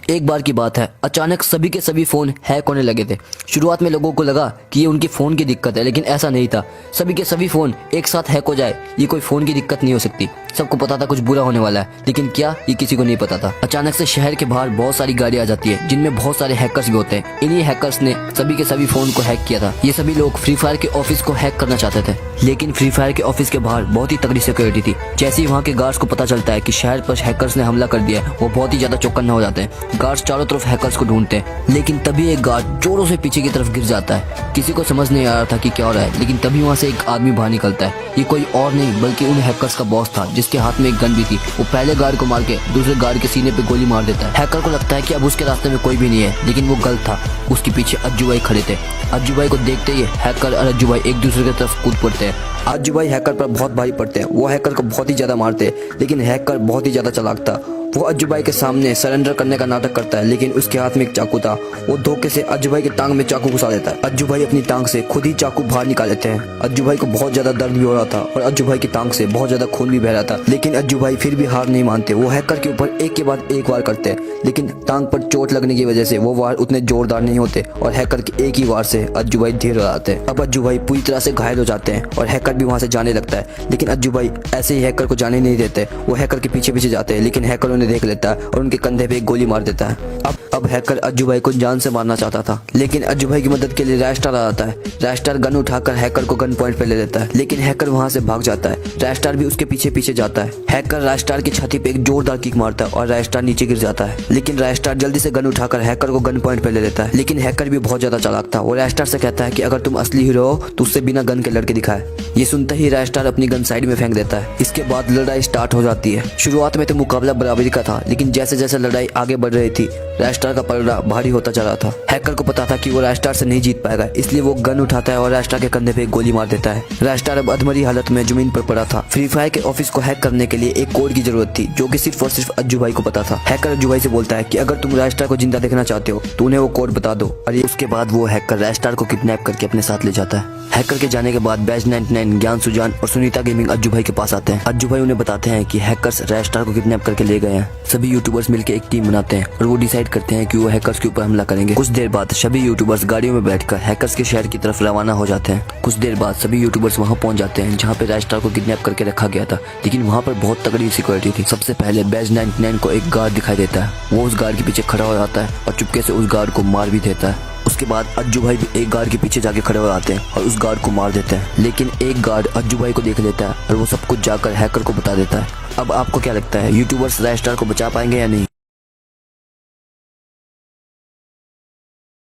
एक बार की बात है, अचानक सभी के सभी फ़ोन हैक होने लगे थे। शुरुआत में लोगों को लगा कि ये उनकी फ़ोन की दिक्कत है, लेकिन ऐसा नहीं था। सभी के सभी फ़ोन एक साथ हैक हो जाए, ये कोई फ़ोन की दिक्कत नहीं हो सकती। सबको पता था कुछ बुरा होने वाला है, लेकिन क्या, ये किसी को नहीं पता था। अचानक से शहर के बाहर बहुत सारी गाड़ियां आ जाती है, जिनमें बहुत सारे हैकर्स भी होते हैं। इन्हीं हैकर्स ने सभी के सभी फ़ोन को हैक किया था। ये सभी लोग फ्री फायर के ऑफिस को हैक करना चाहते थे, लेकिन फ्री फायर के ऑफिस के बाहर बहुत ही तगड़ी सिक्योरिटी थी। जैसे ही वहाँ के गार्ड्स को पता चलता है कि शहर पर हैकर्स ने हमला कर दिया है, वो बहुत ही ज्यादा चौकन्ना हो जाते हैं। गार्ड्स चारों तरफ हैकर्स को ढूंढते हैं, लेकिन तभी एक गार्ड जोरों से पीछे की तरफ गिर जाता है। किसी को समझ नहीं आ रहा था कि क्या हो रहा है, लेकिन तभी वहाँ से एक आदमी बाहर निकलता है। ये कोई और नहीं बल्कि उन हैकर्स का बॉस था, जिसके हाथ में एक गन भी थी। वो पहले गार्ड को मार के दूसरे गार्ड के सीने पे गोली मार देता है। हैकर को लगता है कि अब उसके रास्ते में कोई भी नहीं है, लेकिन वो गलत था। उसके पीछे अज्जू भाई खड़े थे। अज्जू भाई को देखते ही हैकर और अज्जू भाई एक दूसरे की तरफ कूद पड़ते हैं। अज्जू भाई हैकर पर बहुत भारी पड़ते हैं। वो हैकर को बहुत ही ज्यादा मारते हैं, लेकिन हैकर बहुत ही ज्यादा चालाक था। वो अज्जू भाई के सामने सरेंडर करने का नाटक करता है, लेकिन उसके हाथ में एक चाकू था। वो धोखे से अज्जू भाई की टांग में चाकू घुसा देता है। अज्जू भाई अपनी टांग से खुद ही चाकू बाहर निकाल लेते हैं। अज्जू भाई को बहुत ज्यादा दर्द भी हो रहा था और अज्जू भाई की टांग से बहुत ज्यादा खून भी बह रहा था, लेकिन अज्जू भाई फिर भी हार नहीं मानते। वो हैकर के ऊपर एक के बाद एक वार करते हैं, लेकिन टांग पर चोट लगने की वजह से वो वार उतने जोरदार नहीं होते और हैकर के एक ही वार से अज्जू भाई ढेर हो जाते हैं। अब अज्जू भाई पूरी तरह से घायल हो जाते हैं और हैकर भी वहाँ से जाने लगता है, लेकिन अज्जू भाई ऐसे ही हैकर को जाने नहीं देते। वो हैकर के पीछे पीछे जाते हैं, लेकिन हैकर उन्हें देख लेता है और उनके कंधे पे एक गोली मार देता है। अब हैकर अज्जू भाई को जान से मारना चाहता था, लेकिन अज्जू भाई की मदद के लिए रैस्टार आ जाता है। रैस्टार गन उठाकर हैकर को गन पॉइंट पे ले लेता है, लेकिन हैकर वहां से भाग जाता है। रैस्टार भी उसके पीछे पीछे जाता है। हैकर रैस्टार की छाती पे एक जोरदार किक मारता है और रैस्टार नीचे गिर जाता है, लेकिन रैस्टार जल्दी से गन उठाकर हैकर को गन पॉइंट पे ले लेता है। लेकिन हैकर भी बहुत ज्यादा चालाक था। वो रैस्टार से कहता है कि अगर तुम असली हीरो हो तो उससे बिना गन के लड़के दिखाए। ये सुनते ही रैस्टार अपनी गन साइड में फेंक देता है। इसके बाद लड़ाई स्टार्ट हो जाती है। शुरुआत में तो मुकाबला बराबरी का था, लेकिन जैसे जैसे लड़ाई आगे बढ़ रही थी, रैस्टार का पलड़ा भारी होता जा रहा था। हैकर को पता था कि वो रैस्टार से नहीं जीत पाएगा, इसलिए वो गन उठाता है और रैस्टार के कंधे पे एक गोली मार देता है। रैस्टार अब अधमरी हालत में जमीन पर पड़ा था। फ्री फायर के ऑफिस को हैक करने के लिए एक कोड की जरूरत थी, जो कि सिर्फ और सिर्फ अज्जू भाई को पता था। हैकर अज्जू भाई से बोलता है कि अगर तुम रैस्टार को जिंदा देखना चाहते हो तो उन्हें वो कोड बता दो, और उसके बाद वो हैकर रैस्टार को किडनैप करके अपने साथ ले जाता है। हैकर के जाने के बाद बैज 99, ज्ञान सुजान और सुनीता गेमिंग अज्जू भाई के पास आते हैं। अज्जू भाई उन्हें बताते हैं कि हैकर्स रैस्टार को किडनैप करके ले गए हैं। सभी यूट्यूबर्स मिलकर एक टीम बनाते हैं और वो डिसाइड करते हैं कि वो हैकर्स के ऊपर हमला करेंगे। कुछ देर बाद सभी यूट्यूबर्स गाड़ियों में बैठकर हैकर्स के शहर की तरफ रवाना हो जाते हैं। कुछ देर बाद सभी यूट्यूबर्स वहां पहुंच जाते हैं जहां पे रैस्टार को किडनैप करके रखा गया था, लेकिन वहां पर बहुत तगड़ी सिक्योरिटी थी। सबसे पहले बैज 99 को एक गार्ड दिखाई देता है। वो उस गार्ड के पीछे खड़ा हो जाता है और चुपके से उस गार्ड को मार भी देता है। उसके बाद अज्जू भाई भी एक गार्ड के पीछे जाके खड़े हो जाते हैं और उस गार्ड को मार देते हैं, लेकिन एक गार्ड अज्जू भाई को देख लेता है और वो सब कुछ जाकर हैकर को बता देता है। अब आपको क्या लगता है, यूट्यूबर्स रैस्टार को बचा पाएंगे या नहीं?